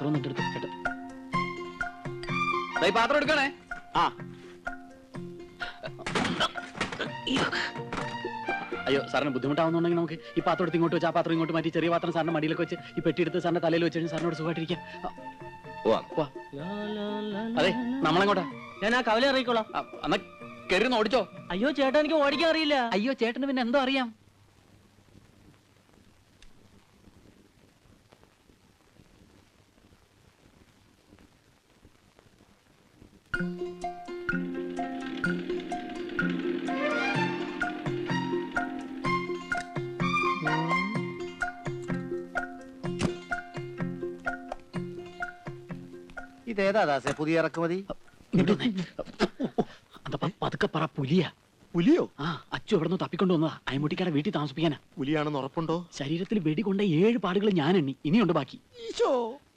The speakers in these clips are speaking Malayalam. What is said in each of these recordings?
പാത്രം ഒന്നും എടുത്ത് കേട്ടോ. പാത്രം എടുക്കണേ. ആ അയ്യോ സാറിന് ബുദ്ധിമുട്ടാവുന്നുണ്ടെങ്കിൽ നമുക്ക് ഈ പാത്രം എടുത്ത് ഇങ്ങോട്ട് വെച്ച് ആ പാത്രം ഇങ്ങോട്ട് മാറ്റി ചെറിയ പാത്രം സാറിന്റെ മടിയിലൊക്കെ വെച്ച് ഈ പെട്ടി എടുത്ത് സാറിന്റെ തലയിൽ വെച്ച് കഴിഞ്ഞാൽ സാറിനോട് സുഖമായിട്ടിരിക്കാം. അതെ നമ്മളെങ്ങോട്ടാ? ഞാൻ ആ കവല ഇറങ്ങിക്കോളാം. എന്നാ കയറി ഓടിച്ചോ. അയ്യോ ചേട്ടാ എനിക്ക് ഓടിക്കാൻ അറിയില്ല. അയ്യോ ചേട്ടന് പിന്നെ എന്തോ അറിയാം. ഇതേതാ ദാസേ പുതിയ ഇറക്കുമതി? പതുക്കെ പറ. പുലിയാ. പുലിയോ? ആ അച്ചു എവിടെ നിന്ന് തപ്പിക്കൊണ്ടു വന്നതാ. അയമുട്ടിക്കാരെ വീട്ടിൽ താമസിപ്പിക്കാനാ. പുലിയാണെന്ന് ഉറപ്പുണ്ടോ? ശരീരത്തിൽ വെടികൊണ്ട 7 പാടുകൾ ഞാൻ എണ്ണി. ഇനിയുണ്ട് ബാക്കി.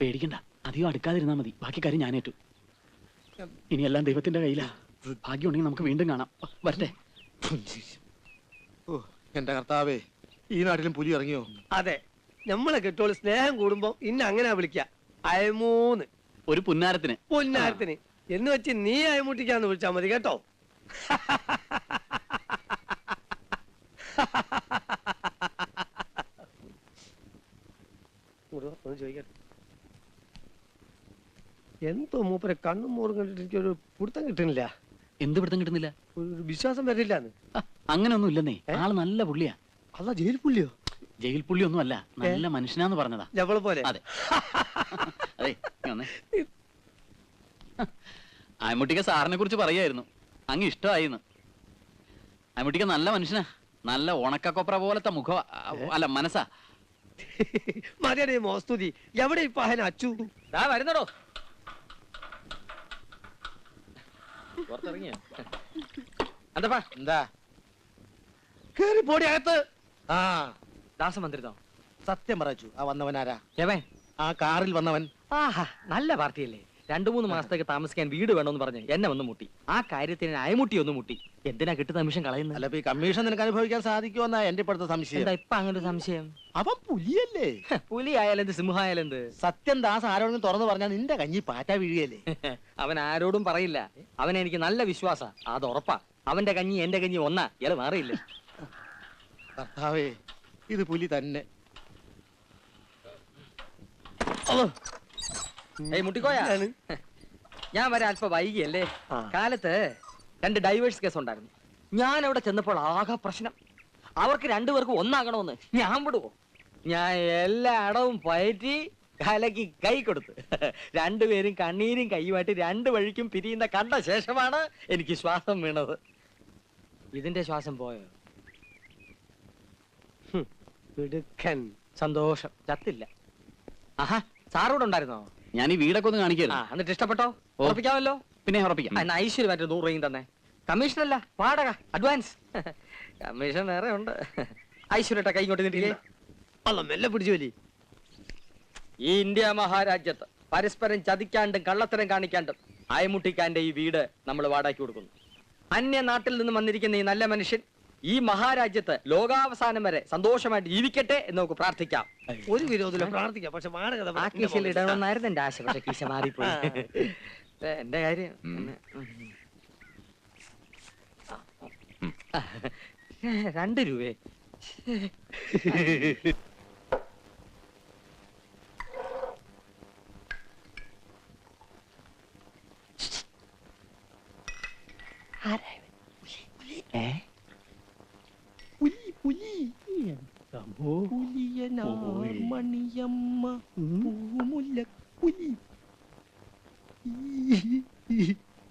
പേടിക്കണ്ട, അധികം അടുക്കാതിരുന്നാ മതി. ബാക്കി കാര്യം ഞാനേറ്റു. ഇനിയെല്ലാം ദൈവത്തിന്റെ കയ്യിലാ. ഭാഗ്യമുണ്ടെങ്കിൽ നമുക്ക് വീണ്ടും കാണാം. വരട്ടെ. എന്റെ കർത്താവേ, ഈ നാട്ടിലും പുലി ഇറങ്ങിയോ? അതെ, നമ്മളെ കെട്ടോള് സ്നേഹം കൂടുമ്പോ ഇന്ന അങ്ങനെ വിളിക്ക. അയമൂന്ന് ഒരു പുന്നാരത്തിന്. പൊന്നാരത്തിന് എന്ന് വെച്ച് നീ അയമുട്ടിക്കാന്ന് വിളിച്ചാ മതി കേട്ടോ. ചോദിക്കട്ടെ, എന്തോ മൂപ്പരെ കണ്ണും മോറും കണ്ടിട്ട് എനിക്കൊരു പിടുത്തം കിട്ടുന്നില്ല. എന്ത് പിടുത്തം കിട്ടുന്നില്ല? ഒരു വിശ്വാസം വരില്ലാന്ന്. അങ്ങനൊന്നും ഇല്ലെന്നേ. ആള് നല്ല പുള്ളിയാ. അല്ല ജയിൽ പുള്ളിയോ? ജയിൽ പുള്ളി ഒന്നും അല്ല, നല്ല മനുഷ്യനാന്ന് പറഞ്ഞതാ. ജവള് പോലെ. അതെ അതെ. അയമുട്ടിക്ക സാറിനെ കുറിച്ച് പറയായിരുന്നു. അങ്ങ് ഇഷ്ടമായിന്ന്. അയമുട്ടിക്ക നല്ല മനുഷ്യനാ. നല്ല ഉണക്കക്കൊപ്ര പോലത്തെ മുഖ അല്ല മനസ്സാ. മതിയടേ മോസ്തുതി. എവിടെ ഇപ്പൊ അഹന അച്ചു? വരുന്നടോ. എന്താ കേറി പോടി അകത്ത്. ആ ദാസമന്ത്രിതോ? സത്യം പറച്ചു. ആ വന്നവനാരാ? എവൻ? ആ കാറിൽ വന്നവൻ. ആഹാ, നല്ല പാർട്ടിയല്ലേ. 2-3 മാസത്തേക്ക് താമസിക്കാൻ വീട് വേണമെന്ന് പറഞ്ഞ് എന്നെ ഒന്ന് മുട്ടി. ആ കാര്യത്തിന് അയമുട്ടി ഒന്ന് മുട്ടി. എന്തിനാ കിട്ടുന്ന നിമിഷം കളയുന്നത്? അല്ല ഈ കമ്മീഷൻ നിനക്ക് അനുഭവിക്കാൻ സാധിക്കുമെന്നാ എന്റെ ഇപ്പോഴത്തെ സംശയം. എന്താ ഇപ്പൊ അങ്ങനെ ഒരു സംശയം? അവൻ പുലിയല്ലേ? പുലി ആയാലെന്ത്, സിംഹായാലെന്ത്? സത്യം ദാസ് ആരോടും തുറന്നു പറഞ്ഞാൽ നിന്റെ കഞ്ഞി പാറ്റ വീഴുകയല്ലേ? അവൻ ആരോടും പറയില്ല. അവനെ എനിക്ക് നല്ല വിശ്വാസാ. അത് ഉറപ്പാ. അവന്റെ കഞ്ഞി എന്റെ കഞ്ഞി ഒന്നാ. ഇയാള് മാറിയില്ല. കർത്താവേ, ഇത് പുലി തന്നെ. മുട്ടിക്കോയാ, ഞാൻ വരെ അല്പം വൈകിയല്ലേ. കാലത്ത് 2 ഡൈവേഴ്സ് കേസ് ഉണ്ടായിരുന്നു. ഞാൻ അവിടെ ചെന്നപ്പോൾ ആകെ പ്രശ്നം. അവർക്ക് 2 പേർക്കും ഒന്നാകണമെന്ന്. ഞാൻ വിടുവോ? ഞാൻ എല്ലാ അടവും പയറ്റി കലക്കി കൈ കൊടുത്ത് 2 പേരും കണ്ണീരും കൈയുമായിട്ട് 2 വഴിക്കും പിരിയുന്ന കണ്ട ശേഷമാണ് എനിക്ക് ശ്വാസം വീണത്. ഇതിന്റെ ശ്വാസം പോയോ? സന്തോഷം, ചത്തില്ല. ആഹാ, സാറോട് ഉണ്ടായിരുന്നോ? ഞാൻ ഈ വീടൊക്കെ ഒന്ന് കാണിക്കായിരുന്നു. എന്നിട്ട് ഇഷ്ടപ്പെട്ടോ? ഉറപ്പിക്കാമല്ലോ. പിന്നെ ഉറപ്പിക്കാം. ഐശ്വര്യമായിട്ട് 100 രൂപയും തന്നെ. കമ്മീഷനല്ല, വാടക, അഡ്വാൻസ്. കമ്മീഷൻ വേറെ ഉണ്ട്. ഐശ്വര്യട്ട കൈ കൊണ്ട് നിന്നില്ലേ? അല്ല മെല്ലെ പിടിച്ചു വലി. ഈ ഇന്ത്യ മഹാരാജ്യത്ത് പരസ്പരം ചതിക്കാണ്ടും കള്ളത്തരം കാണിക്കാണ്ടും അയമുട്ടിക്കാന്റെ ഈ വീട് നമ്മൾ വാടകയ്ക്ക് കൊടുക്കുന്നു. അന്യ നാട്ടിൽ നിന്നും വന്നിരിക്കുന്ന ഈ നല്ല മനുഷ്യൻ ഈ മഹാരാജ്യത്ത് ലോകാവസാനം വരെ സന്തോഷമായിട്ട് ജീവിക്കട്ടെ എന്ന് നമുക്ക് പ്രാർത്ഥിക്കാം. ഒരു വിരോധമില്ല, പ്രാർത്ഥിക്കാം. പക്ഷെ ആ കീശയിൽ ഇടണമെന്നായിരുന്നു എന്റെ ആശ. പക്ഷെ കീശ മാറിപ്പോയി. എന്റെ കാര്യം 2 രൂപയെ.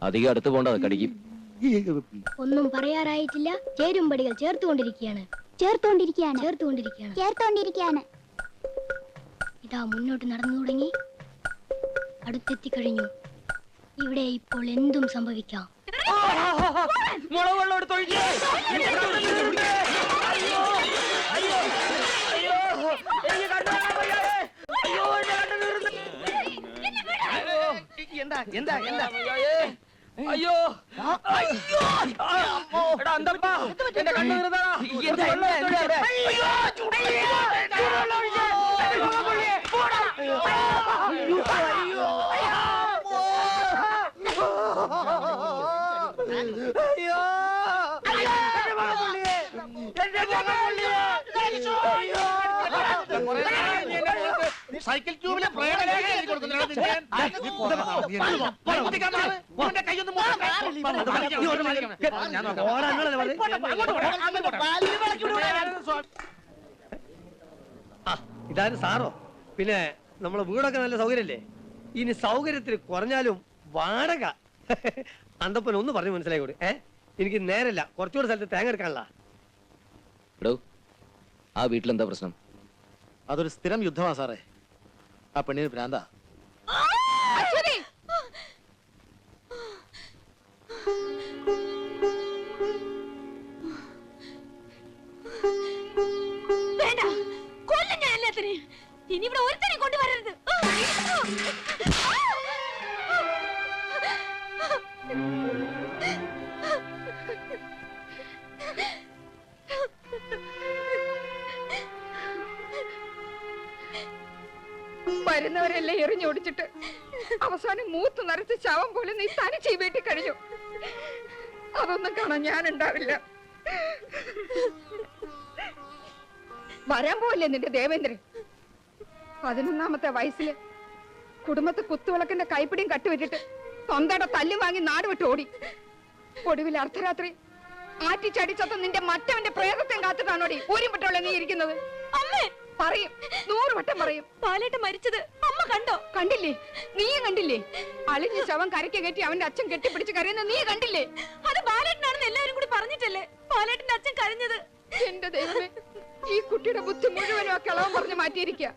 അധികം അടുത്ത് പോകണ്ട, കടിക്കും. ഒന്നും പറയാറായിട്ടില്ല. ചേരുംപടികൾ ചേർത്തുകൊണ്ടിരിക്കുകയാണ്. ഇതാ മുന്നോട്ട് നടന്നു തുടങ്ങി. അടുത്തെത്തിക്കഴിഞ്ഞു. ഇവിടെ ഇപ്പോൾ എന്തും സംഭവിക്കാം. അയ്യോ എന്തപ്പാ എന്റെ കണ്ണു വീണതാ. സൈക്കിൾ ട്യൂബിലെ പ്രേരണ കൊടുക്കുന്നില്ല ഇതാരും സാറോ? പിന്നെ നമ്മളെ വീടൊക്കെ നല്ല സൗകര്യല്ലേ? ഇനി സൗകര്യത്തിൽ കുറഞ്ഞാലും വാടക. അന്തപ്പൻ ഒന്ന് പറഞ്ഞു മനസ്സിലായിക്കോട്ടെ. എനിക്ക് നേരല്ല, കുറച്ചുകൂടെ സ്ഥലത്ത് തേങ്ങ എടുക്കാനുള്ള. ആ വീട്ടിലെന്താ പ്രശ്നം? അതൊരു സ്ഥിരം യുദ്ധമാ സാറേ. ആ പെണ്ണിന് ഭ്രാന്താ. വേണ്ട, കൊല്ലം ഞാൻ എല്ലാത്തിനെയും. ഇനി ഇവിടെ ഒരുത്തനെ കൊണ്ടുവരരുത്. വരുന്നവരെല്ലാം എറിഞ്ഞോടിച്ചിട്ട് അവസാനം മൂത്ത് നരച്ച് ശവം പോലെ നീ തനിച്ച് വീട്ടിൽ കഴിഞ്ഞു. അതൊന്നും കാണാൻ ഞാൻ ഉണ്ടാവില്ല. വരാൻ പോവല്ലേ നിന്റെ ദേവേന്ദ്രൻ? 11ാമത്തെ വയസ്സില് കുടുംബത്തെ കുത്തുവിളക്കിന്റെ കൈപ്പിടിയും കട്ടുവിട്ടിട്ട് തൊണ്ടയുടെ തല്ലു വാങ്ങി നാട് വിട്ട് ഓടി. ഒടുവിൽ അർദ്ധരാത്രി ആറ്റിച്ചടിച്ചത്ത നിന്റെ മറ്റവന്റെ പ്രേതത്തെ കാത്തിട്ടാണോടി ഊരിപ്പെട്ടുള്ള നീ ഇരിക്കുന്നത്? അമ്മേ പറയും, 100 വട്ടം പറയും. പാലേട്ടൻ മരിച്ചത് അമ്മ കണ്ടോ? കണ്ടില്ലേ? നീയും കണ്ടില്ലേ? അളിഞ്ഞ ശവം കരയ്ക്ക് കയറ്റി അവന്റെ അച്ഛൻ കെട്ടിപ്പിടിച്ച് കരയുന്ന നീ കണ്ടില്ലേ? അത് പാലേട്ടനാണെന്ന് എല്ലാവരും കൂടി പറഞ്ഞിട്ടല്ലേ പാലേട്ടന്റെ അച്ഛൻ കരഞ്ഞത്? എന്റെ ദൈവമേ, ഈ കുട്ടിയുടെ ബുദ്ധി മുഴുവനും ആ കിളവൻ പറഞ്ഞു മാറ്റിയിരിക്കുക.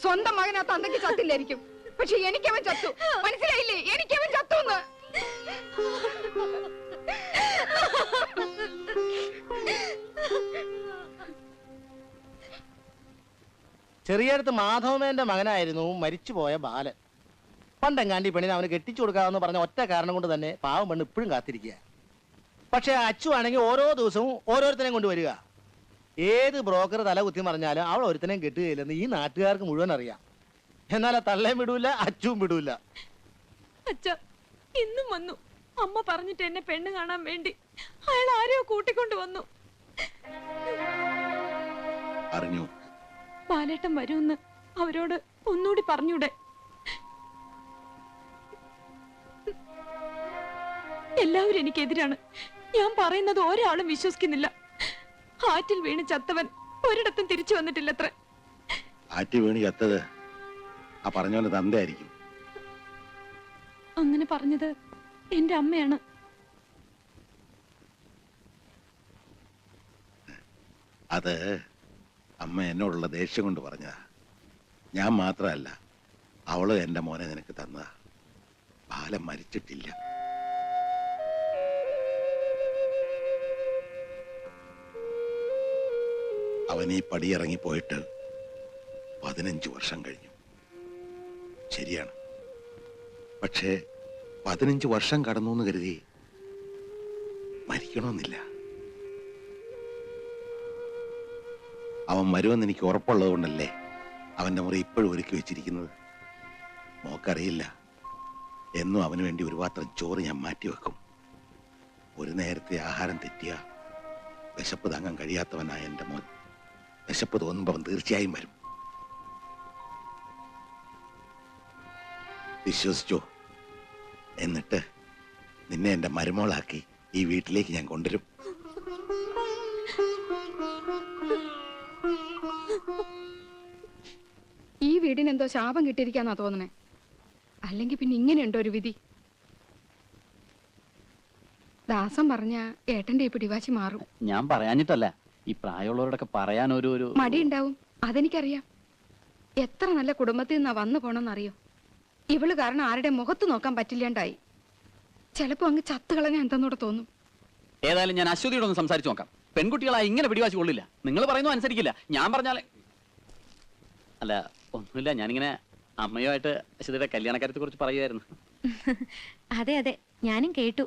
സ്വന്തം മകനാ തന്തയ്ക്ക് ചത്തില്ലായിരിക്കും, പക്ഷെ എനിക്കവൻ ചത്തു. മനസ്സിലായില്ലേ? എനിക്കവൻ ചത്തുന്ന്. ചെറിയടുത്ത് മാധവമേന്റെ മകനായിരുന്നു മരിച്ചുപോയ ബാലൻ. പണ്ടെങ്ങാണ്ടി പെണ്ണിനെ അവന് കെട്ടിച്ചു കൊടുക്കാമെന്ന് പറഞ്ഞ ഒറ്റ കാരണം കൊണ്ട് തന്നെ പാവം പെണ്ണ് ഇപ്പോഴും കാത്തിരിക്കുക. പക്ഷെ അച്ചു ആണെങ്കിൽ ഓരോ ദിവസവും ഓരോരുത്തരെയും കൊണ്ടുവരിക. ഏത് ബ്രോക്കർ തല കുത്തി മറിഞ്ഞാലും അവൾ ഒരുത്തനെയും കെട്ടുകയില്ലെന്ന് ഈ നാട്ടുകാർക്ക് മുഴുവൻ അറിയാം. എന്നാൽ തള്ളയും വിടൂല, അച്ചുവും വിടൂല. അച്ഛ ഇന്നും വന്നു. അമ്മ പറഞ്ഞിട്ട് എന്നെ പെണ്ണ് കാണാൻ വേണ്ടി അയാൾ ആരെയോ കൂട്ടിക്കൊണ്ടു വന്നു. അറിഞ്ഞു? പാലേട്ടൻ വരുമെന്ന് അവരോട് ഒന്നുകൂടി പറഞ്ഞൂടെ? എല്ലാവരും എനിക്കെതിരാണ്. ഞാൻ പറയുന്നത് ഒരാളും വിശ്വസിക്കുന്നില്ല. ആറ്റിൽ വീണ് ചത്തവൻ ഒരിടത്തും തിരിച്ചു വന്നിട്ടില്ലത്ര. ആറ്റി വീണ് ചത്തത് ആ പറഞ്ഞ പോലെ തന്തയായിരിക്കും. അങ്ങനെ പറഞ്ഞത് എന്റെ അമ്മയാണ്. അത് അമ്മ എന്നോടുള്ള ദേഷ്യം കൊണ്ട് പറഞ്ഞതാ. ഞാൻ മാത്രമല്ല, അവള് എന്റെ മോനെ നിനക്ക് തന്നതാ. ബാലൻ മരിച്ചിട്ടില്ല. അവൻ ഈ പടിയിറങ്ങി പോയിട്ട് 15 വർഷം കഴിഞ്ഞു. ശരിയാണ്, പക്ഷേ 15 വർഷം കടന്നു എന്ന് കരുതി മരിക്കണമെന്നില്ല. അവൻ വരുമെന്ന് എനിക്ക് ഉറപ്പുള്ളത് കൊണ്ടല്ലേ അവന്റെ മുറി ഇപ്പോഴും ഒരുക്കി വെച്ചിരിക്കുന്നത്. മോക്കറിയില്ല, എന്നും അവന് വേണ്ടി ഒരു പാത്രം ചോറ് ഞാൻ മാറ്റിവെക്കും. ഒരു നേരത്തെ ആഹാരം തെറ്റിയ വിശപ്പ് താങ്ങാൻ കഴിയാത്തവനായ എൻ്റെ മോൻ വിശപ്പ് തോന്നുമ്പോൾ അവൻ തീർച്ചയായും വരും. വിശ്വസിച്ചോ? എന്നിട്ട് നിന്നെ എൻ്റെ മരുമോളാക്കി ഈ വീട്ടിലേക്ക് ഞാൻ കൊണ്ടുവരും. ഈ വീടിനെന്തോ ശാപം കിട്ടിയിരിക്കാന്നാ തോന്നണേ. അല്ലെങ്കിൽ പിന്നെ ഇങ്ങനെയുണ്ടോ ഒരു വിധി? ദാസം പറഞ്ഞ ഏട്ടന്റെ ഈ പിടിവാശി മാറും. ഞാൻ പറയാഞ്ഞിട്ടല്ല, ഈ പ്രായമുള്ളവരോടൊക്കെ പറയാൻ ഒരു മടിയുണ്ടാവും, അതെനിക്കറിയാം. എത്ര നല്ല കുടുംബത്തിൽ നിന്നാ വന്നു പോണെന്നറിയോ? ഇവള് കാരണം ആരുടെ മുഖത്ത് നോക്കാൻ പറ്റില്ലാണ്ടായി. ചിലപ്പോ അങ്ങ് ചത്തുകളഞ്ഞ എന്തെന്നൂടെ തോന്നും. ഏതായാലും ഞാൻ അശ്വതിയോട് ഒന്ന് സംസാരിച്ചു നോക്കാം. പെൺകുട്ടികളായി ഇങ്ങനെ പിടിവാശി കൊള്ളില്ല. നിങ്ങൾ പറയുന്നത് അനുസരിക്കില്ല. ഞാൻ പറഞ്ഞാലേ അല്ല, ഒന്നുമില്ല. ഞാനിങ്ങനെ അമ്മയുമായിട്ട് അശ്വതിയുടെ കല്യാണക്കാര്യത്തെ കുറിച്ച് പറയുമായിരുന്നു. അതെ അതെ, ഞാനും കേട്ടു.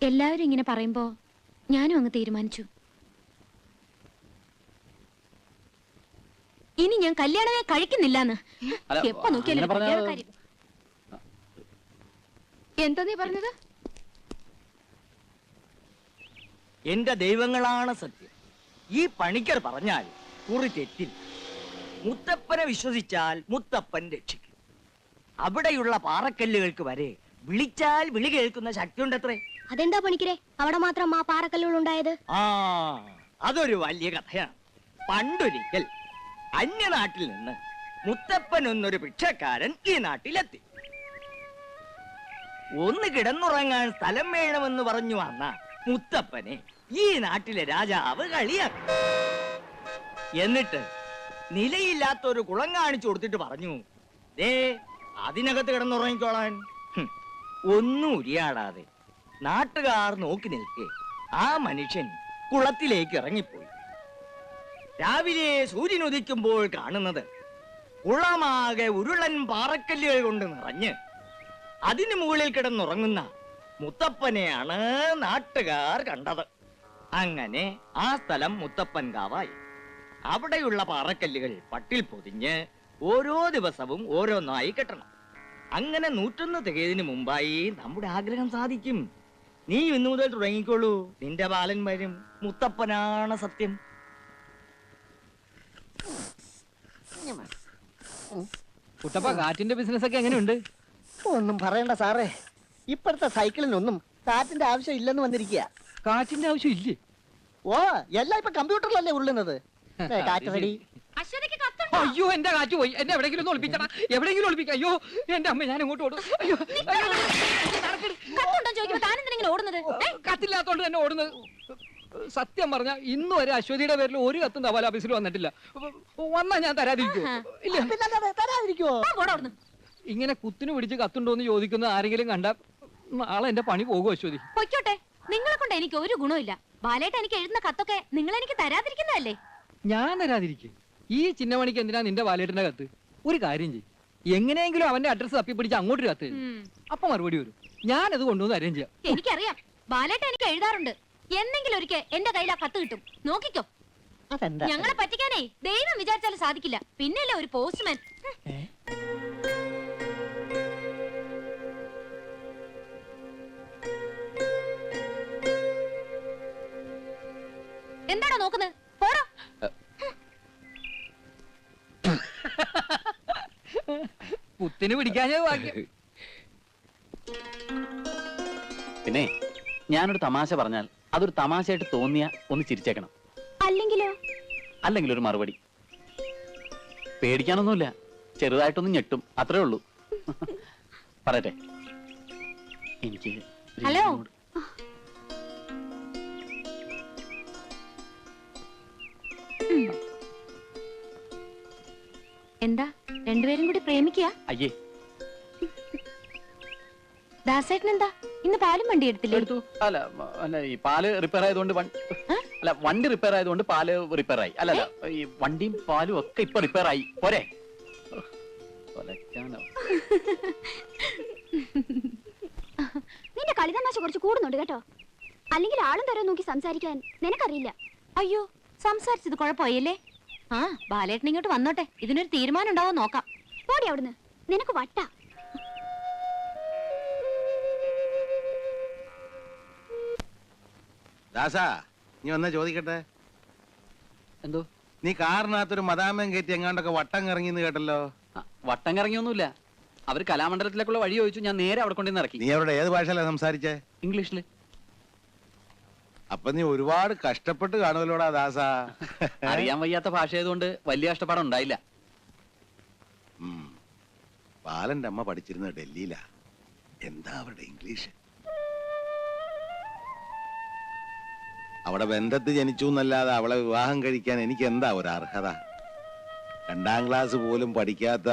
എല്ലാവരും ഇങ്ങനെ പറയുമ്പോ ഞാനും അങ്ങ് തീരുമാനിച്ചു. ഇനി ഞാൻ കല്യാണമേ കഴിക്കുന്നില്ലാന്ന്. എപ്പോ നോക്കിയാലും കാര്യം. എന്താ നീ പറഞ്ഞത്? എന്റെ ദൈവങ്ങളാണ് സത്യം. ഈ പണിക്കർ പറഞ്ഞാൽ കുറി തെറ്റിൽ. മുത്തപ്പനെ വിശ്വസിച്ചാൽ മുത്തപ്പൻ രക്ഷിക്കും. അവിടെയുള്ള പാറക്കല്ലുകൾക്ക് വരെ വിളിച്ചാൽ വിളി കേൾക്കുന്ന ശക്തിയുണ്ടത്രേ. അതെന്താ പണിക്കരെ അവിടെ മാത്രം ആ പാറക്കല്ലുകൾ ഉണ്ടായത്? ആ, അതൊരു വലിയ കഥയാണ്. പണ്ടൊരിക്കൽ അന്യനാട്ടിൽ നിന്ന് മുത്തപ്പൻ എന്നൊരു ഭിക്ഷക്കാരൻ ഈ നാട്ടിലെത്തി. ഒന്ന് കിടന്നുറങ്ങാൻ സ്ഥലം വേണമെന്ന് പറഞ്ഞു വന്ന മുത്തപ്പനെ ഈ നാട്ടിലെ രാജാവ് കളിയാക്കി. എന്നിട്ട് നിലയില്ലാത്ത ഒരു കുളം കാണിച്ചു കൊടുത്തിട്ട് പറഞ്ഞു, ദേ അതിനകത്ത് കിടന്നുറങ്ങിക്കോളാൻ. ഒന്നും ഉരിയാടാതെ നാട്ടുകാർ നോക്കി നിൽക്കെ ആ മനുഷ്യൻ കുളത്തിലേക്ക് ഇറങ്ങിപ്പോയി. രാവിലെ സൂര്യൻ ഉദിക്കുമ്പോൾ കാണുന്നത് കുളമാകെ ഉരുളൻ പാറക്കല്ലുകൾ കൊണ്ട് നിറഞ്ഞ് അതിന് മുകളിൽ കിടന്നുറങ്ങുന്ന മുത്തപ്പനെയാണ് നാട്ടുകാർ കണ്ടത്. അങ്ങനെ ആ സ്ഥലം മുത്തപ്പൻ കാവായി. അവിടെയുള്ള പാറക്കല്ലുകൾ പട്ടിൽ പൊതിഞ്ഞ് ഓരോ ദിവസവും ഓരോന്നായി കെട്ടണം. അങ്ങനെ 101 തികയതിനു മുമ്പായി നമ്മുടെ ആഗ്രഹം സാധിക്കും. നീ ഇന്നു മുതൽ തുടങ്ങിക്കോളൂ, നിന്റെ ബാലൻ വരും. മുത്തപ്പനാണ് സത്യം. കുട്ടപ്പ, കാറ്റിന്റെ ബിസിനസ് ഒക്കെ എങ്ങനെയുണ്ട്? ഒന്നും പറയണ്ട സാറേ, ഇപ്പോഴത്തെ സൈക്കിളിനൊന്നും കാറ്റിന്റെ ആവശ്യം ഇല്ലെന്ന് വന്നിരിക്കുക. കാറ്റിന്റെ ആവശ്യം ഇല്ലേ? ഓ, എല്ലാം ഇപ്പൊ കമ്പ്യൂട്ടറിലല്ലേ ഉള്ളുന്നത്. കാറ്റ് റെഡി. അയ്യോ, എന്റെ കാറ്റ് പോയി. എന്നെ എവിടെയെങ്കിലും ഒന്ന് ഒളിപ്പിച്ചടാ, എവിടെയെങ്കിലും ഒളിപ്പിക്കാം. അയ്യോ എന്റെ അമ്മ, ഞാൻ ഇങ്ങോട്ട് ഓടും. അയ്യോ, കത്തില്ലാത്തോണ്ട് തന്നെ ഓടുന്നത്. സത്യം പറഞ്ഞ ഇന്ന് വരെ അശ്വതിയുടെ പേരിൽ ഒരു കത്തും തപാൽ ഓഫീസിൽ വന്നിട്ടില്ല. വന്നാ ഞാൻ തരാതിരിക്കുവോ? ഇല്ല, തരാതിരിക്കുവോ? ഇങ്ങനെ കുത്തിനു പിടിച്ച് കത്തുണ്ടോന്ന് ചോദിക്കുന്ന ആരെങ്കിലും കണ്ട നാളെ എന്റെ പണി പോകും അശ്വതി. പൊയ്ക്കോട്ടെ, നിങ്ങളെ കൊണ്ട് എനിക്ക് ഒരു ഗുണമില്ല. ബാലേട്ട എനിക്ക് എഴുതുന്ന കത്തൊക്കെ നിങ്ങൾ എനിക്ക് തരാതിരിക്കുന്നതല്ലേ? ഞാൻ തരാതിരിക്കും. ഈ ചിന്നമണിക്ക് എന്തിനാ നിന്റെ വാലേട്ടന്റെ കത്ത്? ഒരു കാര്യം ചെയ്യും, എങ്ങനെയെങ്കിലും അവന്റെ അഡ്രസ് തപ്പിപ്പിടിച്ച് അങ്ങോട്ട് കത്ത്. അപ്പൊ മറുപടി വരും. ഞാനത് കൊണ്ടുവന്ന് അറേഞ്ച് ചെയ്യാം. എനിക്കറിയാം, ബാലേട്ട എനിക്ക് എഴുതാറുണ്ട്. എന്നെങ്കിലും ഒരിക്കൽ എന്റെ കയ്യിൽ ആ കത്ത് കിട്ടും, നോക്കിക്കോ. ഞങ്ങളെ പറ്റിക്കാനേ ദൈവം വിചാരിച്ചാലും സാധിക്കില്ല. പിന്നല്ലേ ഒരു പോസ്റ്റ്മാൻ. എന്താണോ നോക്കുന്നത്? പോടോ. കുത്തിന് പിടിക്കാഞ്ഞത് ഭാഗ്യം. പിന്നെ ഞാനൊരു തമാശ പറഞ്ഞാൽ അതൊരു തമാശയായിട്ട് തോന്നിയ ഒന്ന് ചിരിച്ചേക്കണം. അല്ലെങ്കിലോ? അല്ലെങ്കിൽ ഒരു മറുപടി. പേടിക്കാനൊന്നുമില്ല, ചെറുതായിട്ടൊന്ന് ഞെട്ടും, അത്രേ ഉള്ളൂ. പറയട്ടെ, എനിക്ക് ഹലോ. എന്താ രണ്ടുപേരും കൂടി പ്രേമിക്കുക? അയ്യേ, ദാസേട്ടൻ എന്താ ഇന്ന് പാലും വണ്ടി എടുത്തില്ലേ? എടുത്തു. അല്ല അല്ല, ഈ പാല് റിപ്പയർ ആയതുകൊണ്ട് അല്ല, വണ്ടി റിപ്പയർ ആയതുകൊണ്ട് പാല് റിപ്പയർ ആയി. അല്ല അല്ല, ഈ വണ്ടിയും പാലും ഒക്കെ ഇപ്പൊ റിപ്പയർ ആയി. പോരെ? നിന്റെ കളിതമാശ കുറച്ച് കൂടുന്നുണ്ട് കേട്ടോ. അല്ലെങ്കിൽ ആളും തരം നോക്കി സംസാരിക്കാൻ നിനക്കറിയില്ല. അയ്യോ, സംസാരിച്ചത് കുഴപ്പമായല്ലേ? ആ, ബാലേട്ടൻ ഇങ്ങോട്ട് വന്നോട്ടെ, ഇതിനൊരു തീരുമാനം ഉണ്ടാവോ നോക്കാം. പോടി അവിടുന്ന്, നിനക്ക് വട്ട. ദാസാ, നീ വന്നാ ചോദിക്കട്ടെ. എന്തോ? നീ കാറിനകത്തൊരു മദാമൻ കയറ്റി എങ്ങാണ്ടൊക്കെ വട്ടം കറങ്ങിന്ന് കേട്ടല്ലോ. വട്ടം കറങ്ങിയൊന്നുമില്ല. അവര് കലാമണ്ഡലത്തിലേക്കുള്ള വഴി ചോദിച്ചു, ഞാൻ നേരെ അവിടെ കൊണ്ടുവന്ന് ഇറക്കി. നീ അവരുടെ ഏത് ഭാഷയിലാ സംസാരിച്ചേ? ഇംഗ്ലീഷില്. അപ്പൊ നീ ഒരുപാട് കഷ്ടപ്പെട്ട് കാണുമല്ലോടാ ദാസാ. അറിയാൻ വയ്യാത്ത ഭാഷ ആയതുകൊണ്ട് വലിയ കഷ്ടപ്പാടം ഉണ്ടായില്ല. ബാലന്റെ അമ്മ പഠിച്ചിരുന്ന ഡൽഹിയിലാ. എന്താ അവരുടെ ഇംഗ്ലീഷ്? അവിടെ ബന്ധത്ത് ജനിച്ചു എന്നല്ലാതെ അവളെ വിവാഹം കഴിക്കാൻ എനിക്ക് എന്താ ഒരു അർഹത? 2ാം ക്ലാസ് പോലും പഠിക്കാത്ത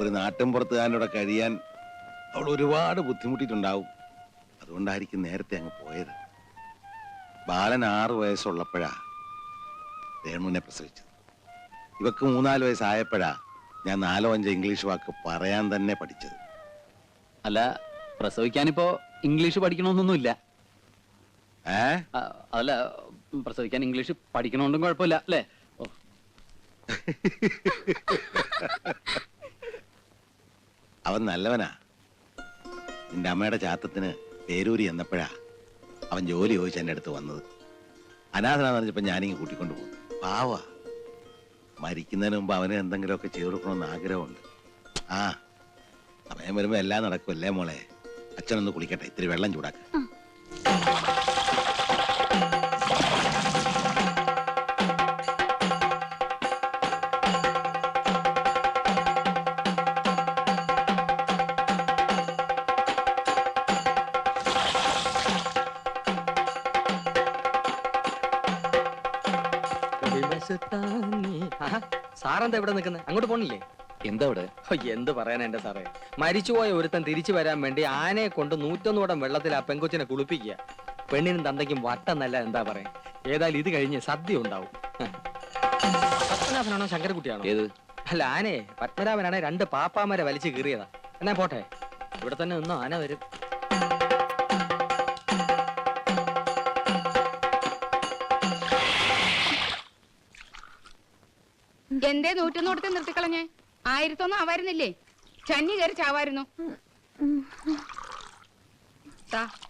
ഒരു നാട്ടിൻപുറത്തുകാരനോടെ കഴിയാൻ അവൾ ഒരുപാട് ബുദ്ധിമുട്ടിയിട്ടുണ്ടാവും. അതുകൊണ്ടായിരിക്കും നേരത്തെ അങ്ങ് പോയത്. ബാലൻ 6 വയസ്സുള്ളപ്പോഴാ രേണുവിനെ പ്രസവിച്ചത്. ഇവക്ക് 3-4 വയസ്സായപ്പോഴാ ഞാൻ 4-5 ഇംഗ്ലീഷ് വാക്ക് പറയാൻ തന്നെ പഠിച്ചത്. അല്ല, പ്രസവിക്കാനിപ്പോ ഇംഗ്ലീഷ് പഠിക്കണമെന്നൊന്നുമില്ല. അതല്ല, പ്രസവിക്കാൻ ഇംഗ്ലീഷ് പഠിക്കണോണ്ടും കുഴപ്പമില്ല അല്ലേ? അവൻ നല്ലവനാ. നിന്റെ അമ്മയുടെ ചാത്തത്തിന് പേരൂരി എന്നപ്പോഴാ അവൻ ജോലി ചോദിച്ച് എൻ്റെ അടുത്ത് വന്നത്. അനാഥനാന്ന് പറഞ്ഞപ്പോ ഞാനിങ്ങ് കൂട്ടിക്കൊണ്ടു പോകും. പാവാ. മരിക്കുന്നതിന് മുമ്പ് അവന് എന്തെങ്കിലുമൊക്കെ ചെയ്തു കൊടുക്കണമെന്ന് ആഗ്രഹമുണ്ട്. ആ സമയം വരുമ്പോ എല്ലാം നടക്കുമല്ലേ മോളെ? അച്ഛനൊന്ന് കുളിക്കട്ടെ, ഇത്തിരി വെള്ളം ചൂടാക്ക. സാറെന്താ ഇവിടെ നിൽക്കുന്നത്? അങ്ങോട്ട് പോണില്ലേ? എന്താ ഇവിടെ? എന്ത് പറയാനാ എന്റെ സാറേ, മരിച്ചുപോയ ഒരുത്തൻ തിരിച്ചു വരാൻ വേണ്ടി ആനയെ കൊണ്ട് 101 കുടം വെള്ളത്തിൽ ആ പെങ്കൊച്ചിനെ കുളിപ്പിക്കുക. പെണ്ണിനും തന്തയ്ക്കും വട്ടെന്നല്ല, എന്താ പറയാ. ഏതായാലും ഇത് കഴിഞ്ഞ് സദ്യ ഉണ്ടാവും. പത്മനാഭനാണോ ശങ്കരക്കുട്ടിയാണോ? ഏത്? അല്ല, ആനയെ. പത്മനാഭനാണെ 2 പാപ്പാമാരെ വലിച്ചു കീറിയതാ. എന്നാ പോട്ടെ, ഇവിടെ തന്നെ നിന്നോ, ആന വരും. എന്തേ 101 നിർത്തിക്കളഞ്ഞേ? 1001 ആവായിരുന്നില്ലേ? ചന്നി കയറി ചാവായിരുന്നു.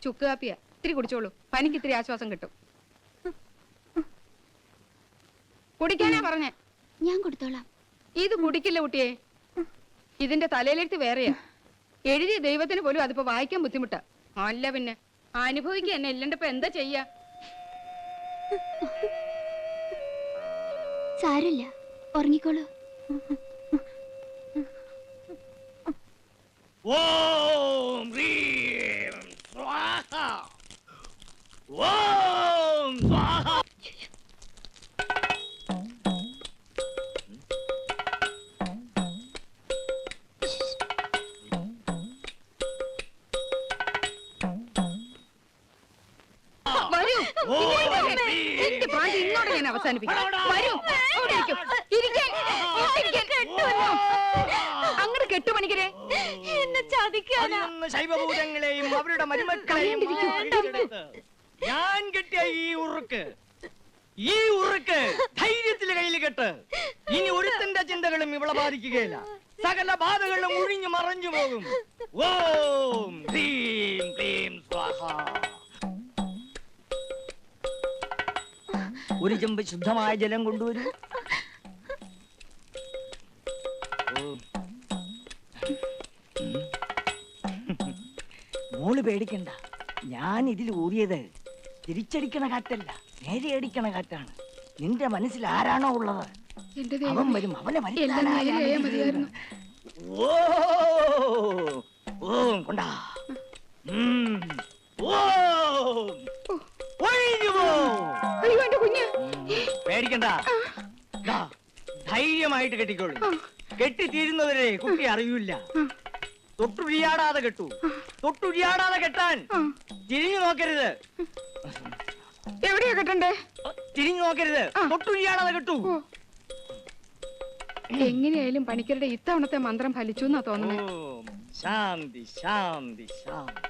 ചുക്ക് കാപ്പിയാ, ഇത്തിരി കുടിച്ചോളൂ, പനിക്ക് ഇത്തിരി ആശ്വാസം കിട്ടും. കുടിക്കാനാ പറഞ്ഞേ. ഞാൻ കൊടുത്തോളാം. ഇത് കുടിക്കില്ല കുട്ടിയെ, ഇതിന്റെ തലയിലെടുത്ത് വേറെയാ. എഴുതിയ ദൈവത്തിന് പോലും അതിപ്പോ വായിക്കാൻ ബുദ്ധിമുട്ടാ. അല്ല പിന്നെ അനുഭവിക്കുക തന്നെ, ഇല്ലണ്ടപ്പോ എന്താ ചെയ്യാ? സാരല്ല, ഉറങ്ങിക്കോളൂ. ഓം ഹ്രീം സ്വാഹ, ഓം സ്വാഹ. വരൂ, എന്റെ പ്രാന്ത് ഇന്നോടെ ഞാൻ അവസാനിപ്പിക്കാം. വരൂ, അവിടെ ഇരിക്കും. ഇരിക്കാൻ, അങ്ങോട്ട് കെട്ടുപണിക്കരെ. എന്നെ ചതിക്കാനാ. ശൈവഭൂതങ്ങളെയും അവരുടെ മരുമക്കളെയും ഞാൻ കെട്ടിയ ഈ ഉറുക്ക് ധൈര്യത്തില് കയ്യിൽ കെട്ട്. ഇനി ഒരുത്തന്റെ ചിന്തകളും ഇവളെ ബാധിക്കുകയില്ല. സകല ബാധകളും ഒഴിഞ്ഞു മറഞ്ഞു പോകും. ഓം ഹ്രീം ക്ലീം സ്വാഹ. ഒരു ചെമ്പ് ശുദ്ധമായ ജലം കൊണ്ടുവരൂ. മോള് പേടിക്കണ്ട, ഞാൻ ഇതിൽ ഊറിയത് തിരിച്ചടിക്കണ കാറ്റല്ല, നേരെ അടിക്കണ കാറ്റാണ്. നിന്റെ മനസ്സിൽ ആരാണോ ഉള്ളത് അവൻ വരും, അവനെ മതിയായിരുന്നു. ഓം കൊണ്ടാ. അയ്യോ എന്റെ കുഞ്ഞ്. പേടിക്കണ്ട, ധൈര്യമായിട്ട് കെട്ടിക്കോളൂ. കെട്ടിത്തീരുന്നവരെ കുട്ടി അറിയൂല. തൊട്ടുഴിയാടാതെ കെട്ടു, തൊട്ടുഴിയാടാതെ കെട്ടാൻ. തിരിഞ്ഞു നോക്കരുത്. എവിടെയാ കെട്ടണ്ടേ? തിരിഞ്ഞു നോക്കരുത്, തൊട്ടുഴിയാടാതെ കെട്ടു. എങ്ങനെയായാലും പണിക്കരുടെ ഇത്തവണത്തെ മന്ത്രം ഫലിച്ചു എന്നാ തോന്നുന്നത്. ശാന്തി ശാന്തി ശാന്തി.